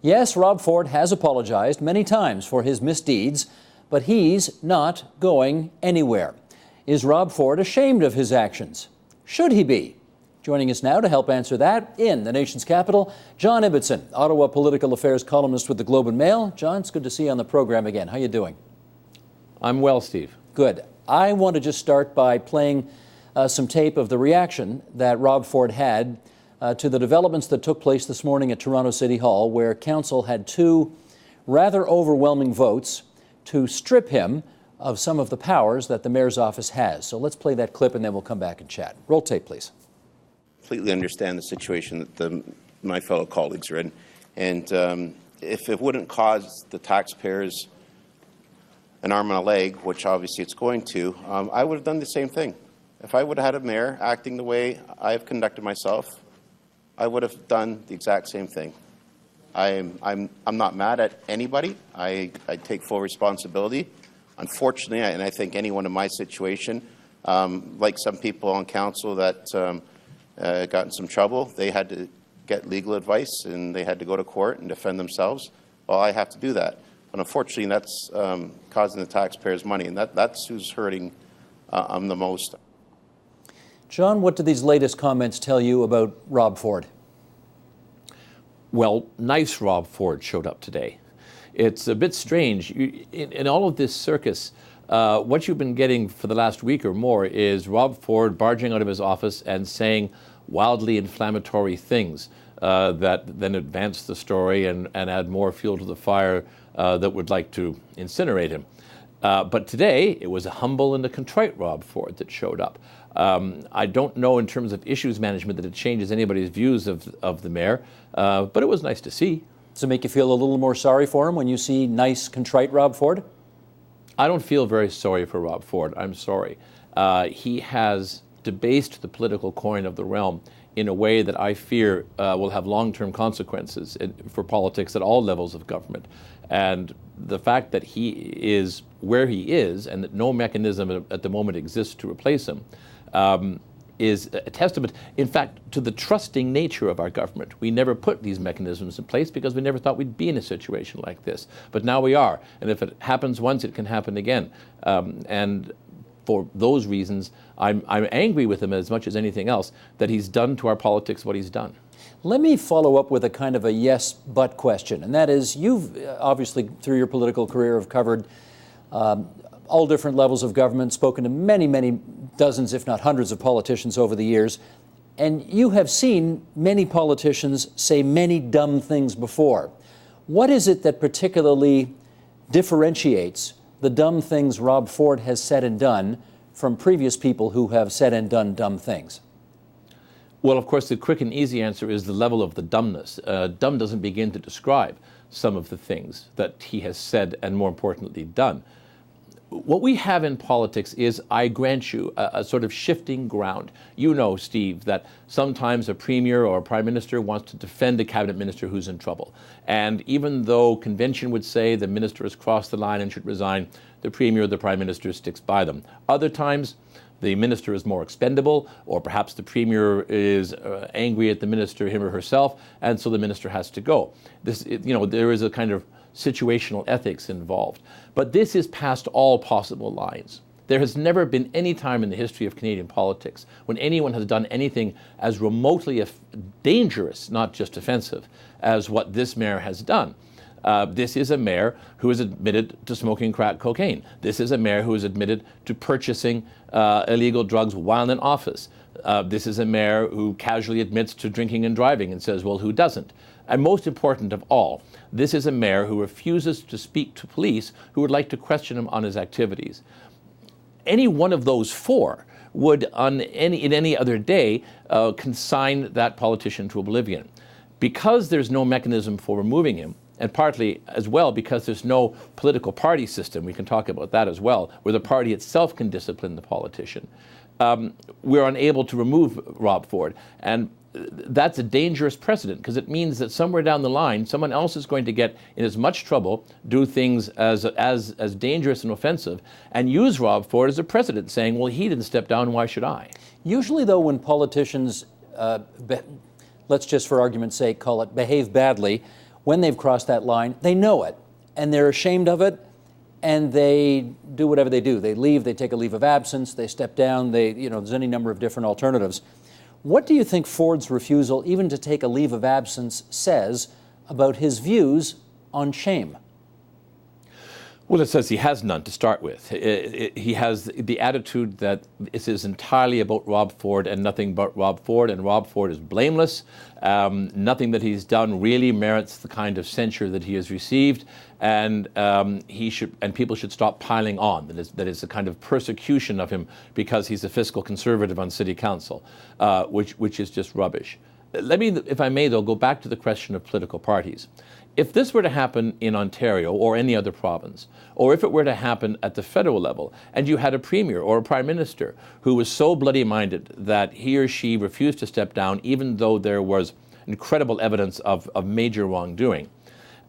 Yes, Rob Ford has apologized many times for his misdeeds, but he's not going anywhere. Is Rob Ford ashamed of his actions? Should he be? Joining us now to help answer that in the nation's capital, John Ibbitson, Ottawa political affairs columnist with the Globe and Mail. John, it's good to see you on the program again. How you doing? I'm well, Steve. Good. I want to just start by playing some tape of the reaction that Rob Ford had to the developments that took place this morning at Toronto City Hall, where Council had two rather overwhelming votes to strip him of some of the powers that the Mayor's office has. So let's play that clip and then we'll come back and chat. Roll tape, please. Completely understand the situation that my fellow colleagues are in. And if it wouldn't cause the taxpayers an arm and a leg, which obviously it's going to, I would have done the same thing. If I would have had a mayor acting the way I have conducted myself, I would have done the exact same thing. I'm not mad at anybody. I take full responsibility. Unfortunately, and I think anyone in my situation, like some people on council that got in some trouble, they had to get legal advice and they had to go to court and defend themselves. Well, I have to do that. But unfortunately, that's causing the taxpayers money, and that's who's hurting the most. John, what do these latest comments tell you about Rob Ford? Well, nice Rob Ford showed up today. It's a bit strange. In all of this circus, what you've been getting for the last week or more is Rob Ford barging out of his office and saying wildly inflammatory things that then advance the story and add more fuel to the fire that would like to incinerate him. But today, it was a humble and a contrite Rob Ford that showed up. I don't know in terms of issues management that it changes anybody's views of the mayor, but it was nice to see. Does it make you feel a little more sorry for him when you see nice, contrite Rob Ford? I don't feel very sorry for Rob Ford. I'm sorry. He has debased the political coin of the realm in a way that I fear will have long-term consequences for politics at all levels of government. And the fact that he is where he is and that no mechanism at the moment exists to replace him is a testament, in fact, to the trusting nature of our government. We never put these mechanisms in place because we never thought we'd be in a situation like this. But now we are. And if it happens once, it can happen again. And for those reasons, I'm angry with him as much as anything else that he's done to our politics what he's done. Let me follow up with a kind of a yes, but question. And that is, you've obviously, through your political career, have covered all different levels of government, spoken to many, many dozens, if not hundreds of politicians over the years. And you have seen many politicians say many dumb things before. What is it that particularly differentiates the dumb things Rob Ford has said and done from previous people who have said and done dumb things? Well, of course, the quick and easy answer is the level of the dumbness. Dumb doesn't begin to describe some of the things that he has said and, more importantly, done. What we have in politics is, I grant you, a sort of shifting ground. You know, Steve, that sometimes a premier or a prime minister wants to defend a cabinet minister who's in trouble. And even though convention would say the minister has crossed the line and should resign, the premier or the prime minister sticks by them. Other times, the minister is more expendable, or perhaps the premier is angry at the minister, him or herself, and so the minister has to go. There is a kind of situational ethics involved. But this is past all possible lines. There has never been any time in the history of Canadian politics when anyone has done anything as remotely dangerous, not just offensive, as what this mayor has done. This is a mayor who is admitted to smoking crack cocaine. This is a mayor who is admitted to purchasing illegal drugs while in office. This is a mayor who casually admits to drinking and driving and says, well, who doesn't? And most important of all, this is a mayor who refuses to speak to police who would like to question him on his activities. Any one of those four would, in any other day, consign that politician to oblivion. Because there's no mechanism for removing him, and partly as well because there's no political party system, we can talk about that as well, where the party itself can discipline the politician, we're unable to remove Rob Ford. And that's a dangerous precedent because it means that somewhere down the line, someone else is going to get in as much trouble, do things as dangerous and offensive, and use Rob Ford as a precedent, saying, well, he didn't step down, why should I? Usually, though, when politicians, let's just for argument's sake call it behave badly, when they've crossed that line, they know it, and they're ashamed of it, and they do whatever they do. They leave, they take a leave of absence, they step down, there's any number of different alternatives. What do you think Ford's refusal even to take a leave of absence says about his views on shame? Well, it says he has none to start with. He has the attitude that this is entirely about Rob Ford and nothing but Rob Ford, and Rob Ford is blameless. Nothing that he's done really merits the kind of censure that he has received, and people should stop piling on. That is a kind of persecution of him because he's a fiscal conservative on city council, which is just rubbish. Let me, if I may, though, go back to the question of political parties. If this were to happen in Ontario or any other province, or if it were to happen at the federal level, and you had a premier or a prime minister who was so bloody-minded that he or she refused to step down even though there was incredible evidence of major wrongdoing,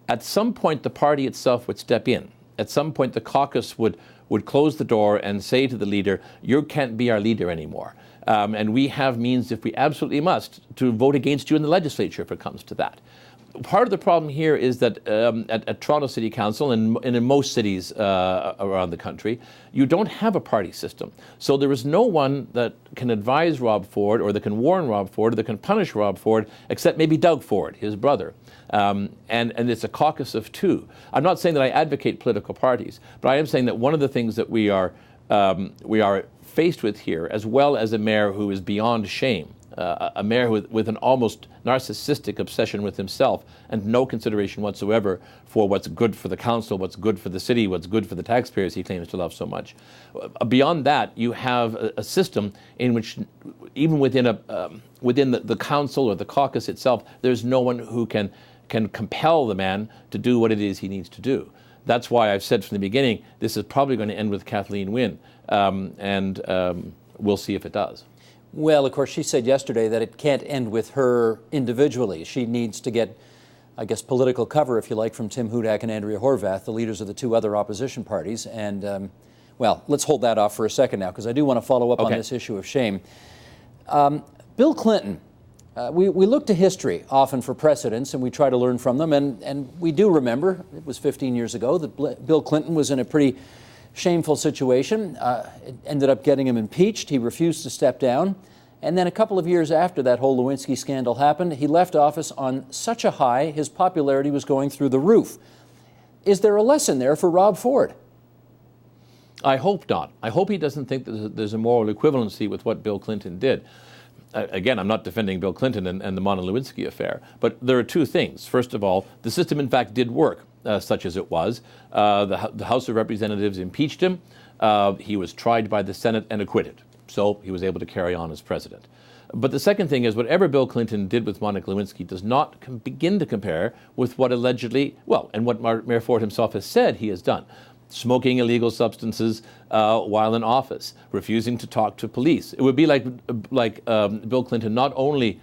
at some point the party itself would step in. At some point the caucus would close the door and say to the leader, you can't be our leader anymore. And we have means, if we absolutely must, to vote against you in the legislature if it comes to that. Part of the problem here is that at Toronto City Council and in most cities around the country, you don't have a party system. So there is no one that can advise Rob Ford or that can warn Rob Ford or that can punish Rob Ford except maybe Doug Ford, his brother. And it's a caucus of two. I'm not saying that I advocate political parties, but I am saying that one of the things that we are faced with here, as well as a mayor who is beyond shame, a mayor with an almost narcissistic obsession with himself and no consideration whatsoever for what's good for the council, what's good for the city, what's good for the taxpayers he claims to love so much. Beyond that, you have a system in which, even within the council or the caucus itself, there's no one who can compel the man to do what it is he needs to do. That's why I've said from the beginning, this is probably going to end with Kathleen Wynne, and we'll see if it does. Well, of course, she said yesterday that it can't end with her individually. She needs to get, I guess, political cover, if you like, from Tim Hudak and Andrea Horwath, the leaders of the two other opposition parties. And, well, let's hold that off for a second now, because I do want to follow up on this issue of shame. Bill Clinton, we look to history often for precedents, and we try to learn from them. And we do remember, it was 15 years ago, that Bill Clinton was in a pretty shameful situation. It ended up getting him impeached. He refused to step down. And then a couple of years after that whole Lewinsky scandal happened, he left office on such a high, his popularity was going through the roof. Is there a lesson there for Rob Ford? I hope not. I hope he doesn't think that there's a moral equivalency with what Bill Clinton did. Again, I'm not defending Bill Clinton and the Monica Lewinsky affair, but there are two things. First of all, the system, in fact, did work. Such as it was. The House of Representatives impeached him. He was tried by the Senate and acquitted. So he was able to carry on as president. But the second thing is, whatever Bill Clinton did with Monica Lewinsky does not begin to compare with what allegedly, well, and what Mayor Ford himself has said he has done. Smoking illegal substances while in office, refusing to talk to police. It would be like Bill Clinton not only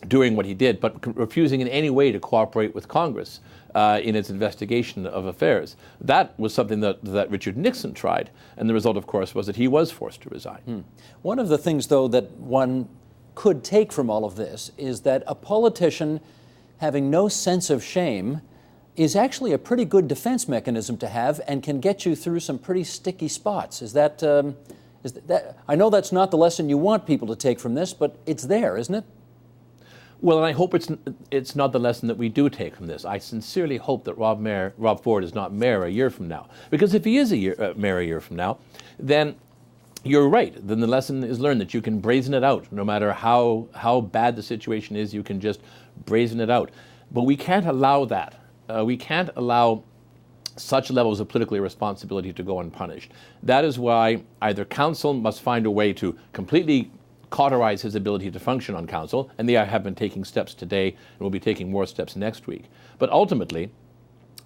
doing what he did, but refusing in any way to cooperate with Congress in its investigation of affairs. That was something that Richard Nixon tried, and the result, of course, was that he was forced to resign. One of the things, though, that one could take from all of this is that a politician having no sense of shame is actually a pretty good defense mechanism to have and can get you through some pretty sticky spots. Is that I know that's not the lesson you want people to take from this, but it's there, isn't it? Well, and I hope it's not the lesson that we do take from this. I sincerely hope that Rob Ford is not mayor a year from now. Because if he is mayor a year from now, then you're right. Then the lesson is learned that you can brazen it out. No matter how bad the situation is, you can just brazen it out. But we can't allow that. We can't allow such levels of political irresponsibility to go unpunished. That is why either council must find a way to completely cauterize his ability to function on council, and they have been taking steps today and will be taking more steps next week. But ultimately,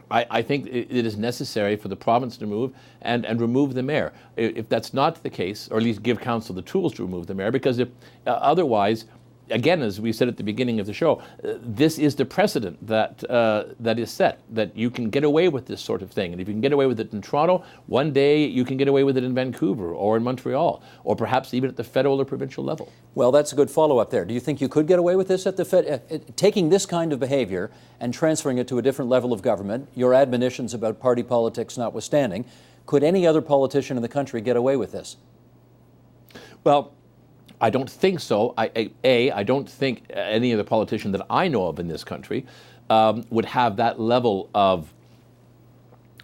I think it is necessary for the province to move and remove the mayor. If that's not the case, or at least give council the tools to remove the mayor, because if otherwise again, as we said at the beginning of the show, this is the precedent that is set, that you can get away with this sort of thing. And if you can get away with it in Toronto, one day you can get away with it in Vancouver or in Montreal, or perhaps even at the federal or provincial level. Well, that's a good follow-up there. Do you think you could get away with this at the taking this kind of behavior and transferring it to a different level of government, your admonitions about party politics notwithstanding, could any other politician in the country get away with this? Well, I don't think so. I don't think any other politician that I know of in this country would have that level of,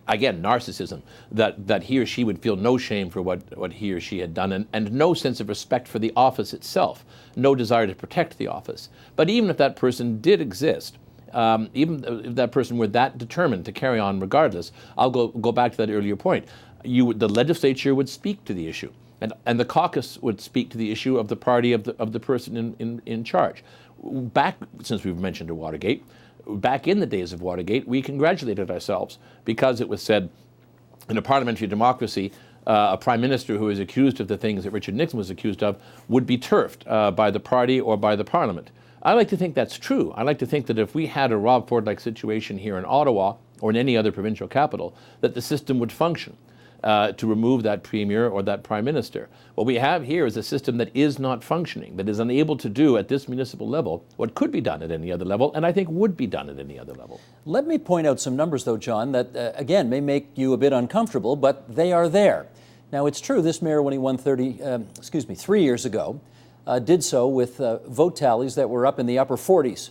again, narcissism, that he or she would feel no shame for what he or she had done, and no sense of respect for the office itself, no desire to protect the office. But even if that person did exist, even if that person were that determined to carry on regardless, I'll go back to that earlier point. The legislature would speak to the issue. And the caucus would speak to the issue of the party of the person in charge. Back, since we've mentioned Watergate, back in the days of Watergate, we congratulated ourselves because it was said in a parliamentary democracy, a prime minister who is accused of the things that Richard Nixon was accused of would be turfed by the party or by the parliament. I like to think that's true. I like to think that if we had a Rob Ford-like situation here in Ottawa or in any other provincial capital, that the system would function. To remove that premier or that prime minister. What we have here is a system that is not functioning, that is unable to do at this municipal level what could be done at any other level, and I think would be done at any other level. Let me point out some numbers, though, John, that, again, may make you a bit uncomfortable, but they are there. Now, it's true, this mayor, when he won 3 years ago, did so with vote tallies that were up in the upper 40s,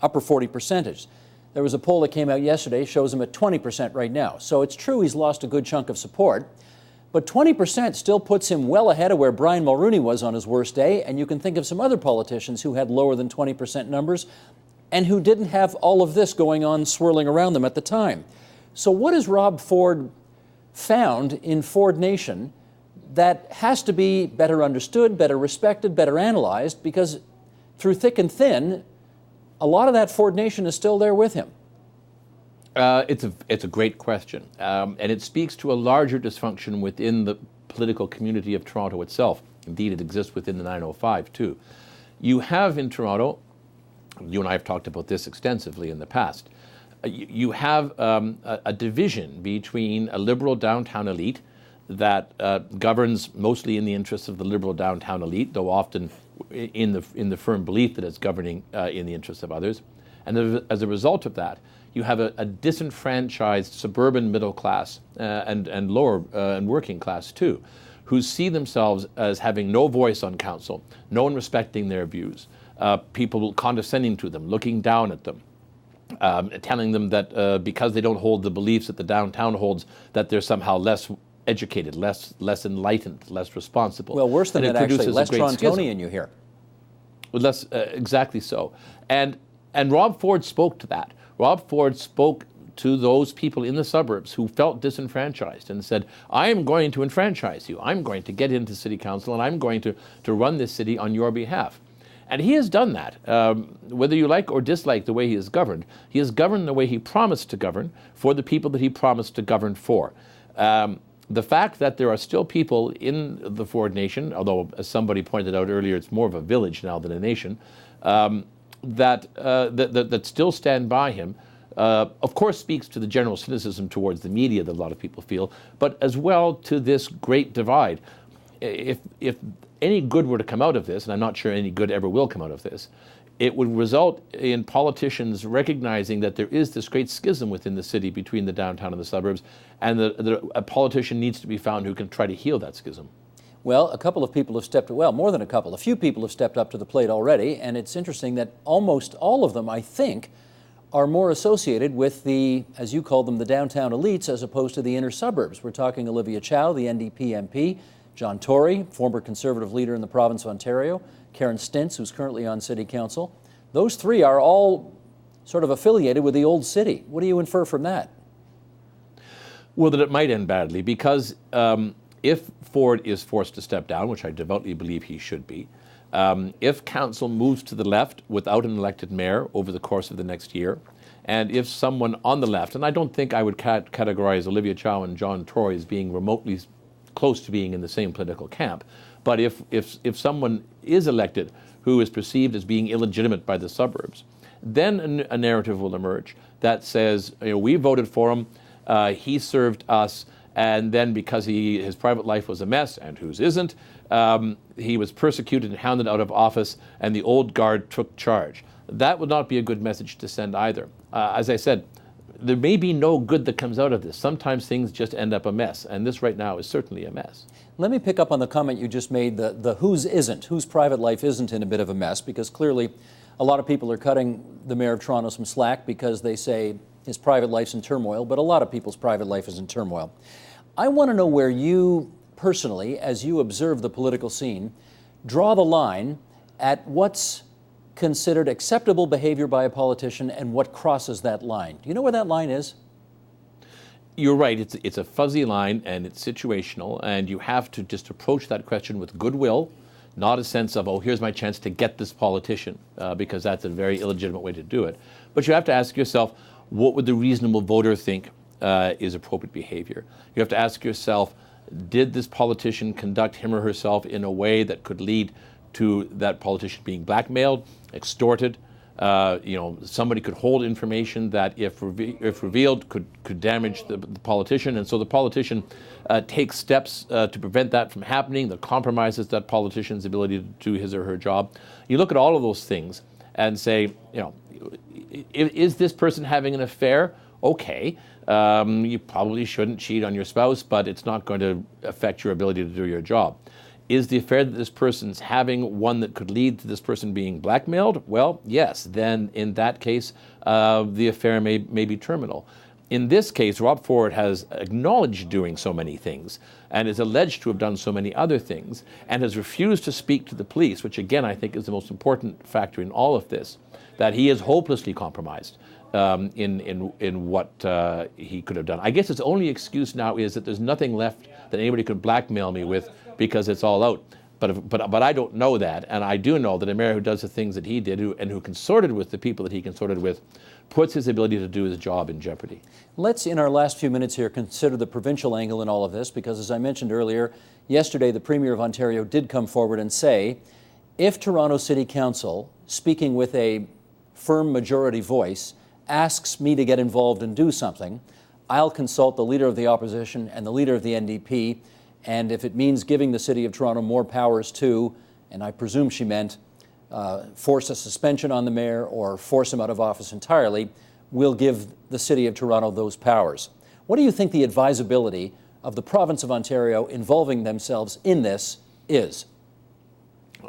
upper 40 percentage. There was a poll that came out yesterday, shows him at 20% right now. So it's true he's lost a good chunk of support, but 20% still puts him well ahead of where Brian Mulroney was on his worst day, and you can think of some other politicians who had lower than 20% numbers and who didn't have all of this going on swirling around them at the time. So what has Rob Ford found in Ford Nation that has to be better understood, better respected, better analyzed, because through thick and thin, a lot of that Ford Nation is still there with him. It's a great question, and it speaks to a larger dysfunction within the political community of Toronto itself. Indeed, it exists within the 905 too. You have in Toronto, you and I have talked about this extensively in the past, you have a division between a liberal downtown elite that governs mostly in the interests of the liberal downtown elite, though often in the firm belief that it's governing in the interests of others. And as a result of that, you have a disenfranchised suburban middle class and lower and working class too, who see themselves as having no voice on council, no one respecting their views, people condescending to them, looking down at them, telling them that because they don't hold the beliefs that the downtown holds, that they're somehow less educated, less enlightened, less responsible. Well, worse than that, actually, less Torontonian you hear. Well, less, exactly so. And Rob Ford spoke to that. Rob Ford spoke to those people in the suburbs who felt disenfranchised and said, I am going to enfranchise you. I'm going to get into city council and I'm going to run this city on your behalf. And he has done that. Whether you like or dislike the way he has governed the way he promised to govern for the people that he promised to govern for. The fact that there are still people in the Ford Nation, although as somebody pointed out earlier, it's more of a village now than a nation, that still stand by him, of course speaks to the general cynicism towards the media that a lot of people feel, but as well to this great divide. If any good were to come out of this, and I'm not sure any good ever will come out of this, it would result in politicians recognizing that there is this great schism within the city between the downtown and the suburbs, and a politician needs to be found who can try to heal that schism. Well, a couple of people have more than a couple, a few people have stepped up to the plate already, and it's interesting that almost all of them, I think, are more associated with the, as you call them, the downtown elites as opposed to the inner suburbs. We're talking Olivia Chow, the NDP MP, John Tory, former Conservative leader in the province of Ontario, Karen Stintz, who's currently on City Council. Those three are all sort of affiliated with the old city. What do you infer from that? Well, that it might end badly, because if Ford is forced to step down, which I devoutly believe he should be, if council moves to the left without an elected mayor over the course of the next year, and if someone on the left, and I don't think I would categorize Olivia Chow and John Tory as being remotely close to being in the same political camp, but if someone is elected who is perceived as being illegitimate by the suburbs, then a narrative will emerge that says, we voted for him, he served us, and then because his private life was a mess, and whose isn't, he was persecuted and hounded out of office, and the old guard took charge. That would not be a good message to send either. As I said, there may be no good that comes out of this. Sometimes things just end up a mess, and this right now is certainly a mess. Let me pick up on the comment you just made, the whose private life isn't in a bit of a mess, because clearly a lot of people are cutting the Mayor of Toronto some slack because they say his private life's in turmoil, but a lot of people's private life is in turmoil. I want to know where you personally, as you observe the political scene, draw the line at what's considered acceptable behavior by a politician and what crosses that line. Do you know where that line is? You're right. It's a fuzzy line, and it's situational, and you have to just approach that question with goodwill, not a sense of, oh, here's my chance to get this politician, because that's a very illegitimate way to do it. But you have to ask yourself, what would the reasonable voter think is appropriate behavior? You have to ask yourself, did this politician conduct him or herself in a way that could lead to that politician being blackmailed, extorted? Somebody could hold information that, if revealed, could damage the politician, and so the politician takes steps to prevent that from happening, that compromises that politician's ability to do his or her job. You look at all of those things and say, is this person having an affair? Okay, you probably shouldn't cheat on your spouse, but it's not going to affect your ability to do your job. Is the affair that this person's having one that could lead to this person being blackmailed? Well, yes. Then in that case, the affair may be terminal. In this case, Rob Ford has acknowledged doing so many things and is alleged to have done so many other things and has refused to speak to the police, which again I think is the most important factor in all of this, that he is hopelessly compromised in what he could have done. I guess his only excuse now is that there's nothing left that anybody could blackmail me with because it's all out. But I don't know that, and I do know that a mayor who does the things that he did and who consorted with the people that he consorted with puts his ability to do his job in jeopardy. Let's, in our last few minutes here, consider the provincial angle in all of this, because as I mentioned earlier, yesterday the Premier of Ontario did come forward and say, if Toronto City Council, speaking with a firm majority voice, asks me to get involved and do something, I'll consult the Leader of the Opposition and the Leader of the NDP, and if it means giving the City of Toronto more powers too, and I presume she meant force a suspension on the Mayor or force him out of office entirely, we'll give the City of Toronto those powers. What do you think the advisability of the Province of Ontario involving themselves in this is?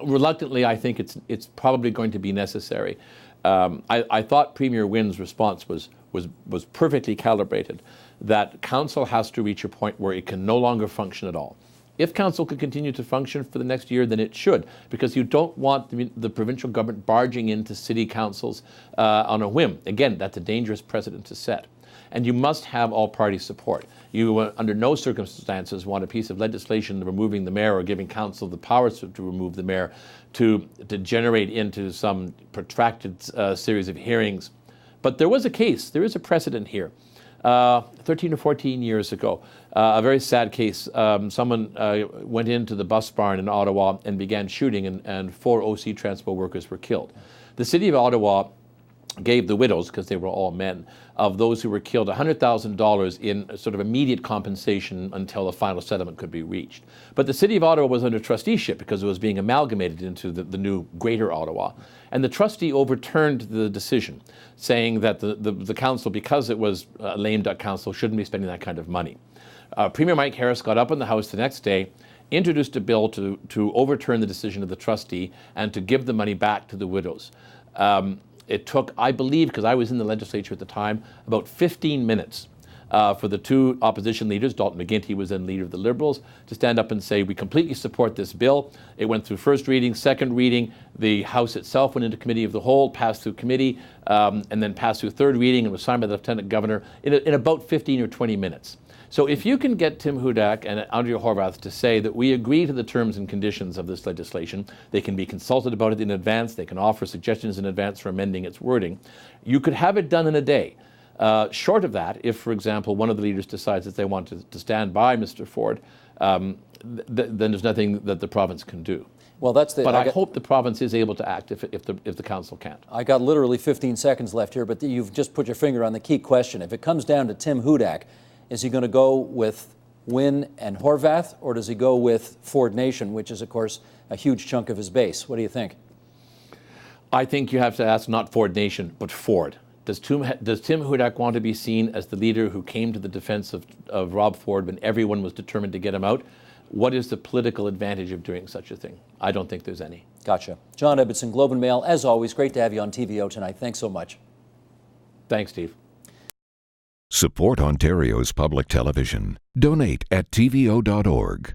Reluctantly, I think it's probably going to be necessary. I thought Premier Wynn's response was perfectly calibrated, that council has to reach a point where it can no longer function at all. If council could continue to function for the next year, then it should, because you don't want the provincial government barging into city councils on a whim. Again, that's a dangerous precedent to set. And you must have all-party support. You, under no circumstances, want a piece of legislation removing the mayor or giving council the powers to remove the mayor to generate into some protracted series of hearings. But there was a case, there is a precedent here. 13 or 14 years ago, a very sad case. Someone went into the bus barn in Ottawa and began shooting, and 4 OC Transpo workers were killed. The City of Ottawa gave the widows, because they were all men, of those who were killed $100,000 in sort of immediate compensation until a final settlement could be reached. But the City of Ottawa was under trusteeship because it was being amalgamated into the new Greater Ottawa. And the trustee overturned the decision, saying that the council, because it was a lame duck council, shouldn't be spending that kind of money. Premier Mike Harris got up in the House the next day, introduced a bill to overturn the decision of the trustee and to give the money back to the widows. It took, I believe, because I was in the legislature at the time, about 15 minutes for the two opposition leaders, Dalton McGuinty was then leader of the Liberals, to stand up and say, we completely support this bill. It went through first reading, second reading. The House itself went into committee of the whole, passed through committee, and then passed through third reading and was signed by the Lieutenant Governor in about 15 or 20 minutes. So if you can get Tim Hudak and Andrea Horwath to say that we agree to the terms and conditions of this legislation, they can be consulted about it in advance, they can offer suggestions in advance for amending its wording, you could have it done in a day. Short of that, if, for example, one of the leaders decides that they want to stand by Mr. Ford, then there's nothing that the province can do. Well, that's the. But I hope the province is able to act if the council can't. I got literally 15 seconds left here, but you've just put your finger on the key question. If it comes down to Tim Hudak, is he going to go with Wynne and Horvath, or does he go with Ford Nation, which is, of course, a huge chunk of his base? What do you think? I think you have to ask not Ford Nation, but Ford. Does Tim Hudak want to be seen as the leader who came to the defense of Rob Ford when everyone was determined to get him out? What is the political advantage of doing such a thing? I don't think there's any. Gotcha. John Ibbitson, Globe and Mail, as always, great to have you on TVO tonight. Thanks so much. Thanks, Steve. Support Ontario's public television. Donate at tvo.org.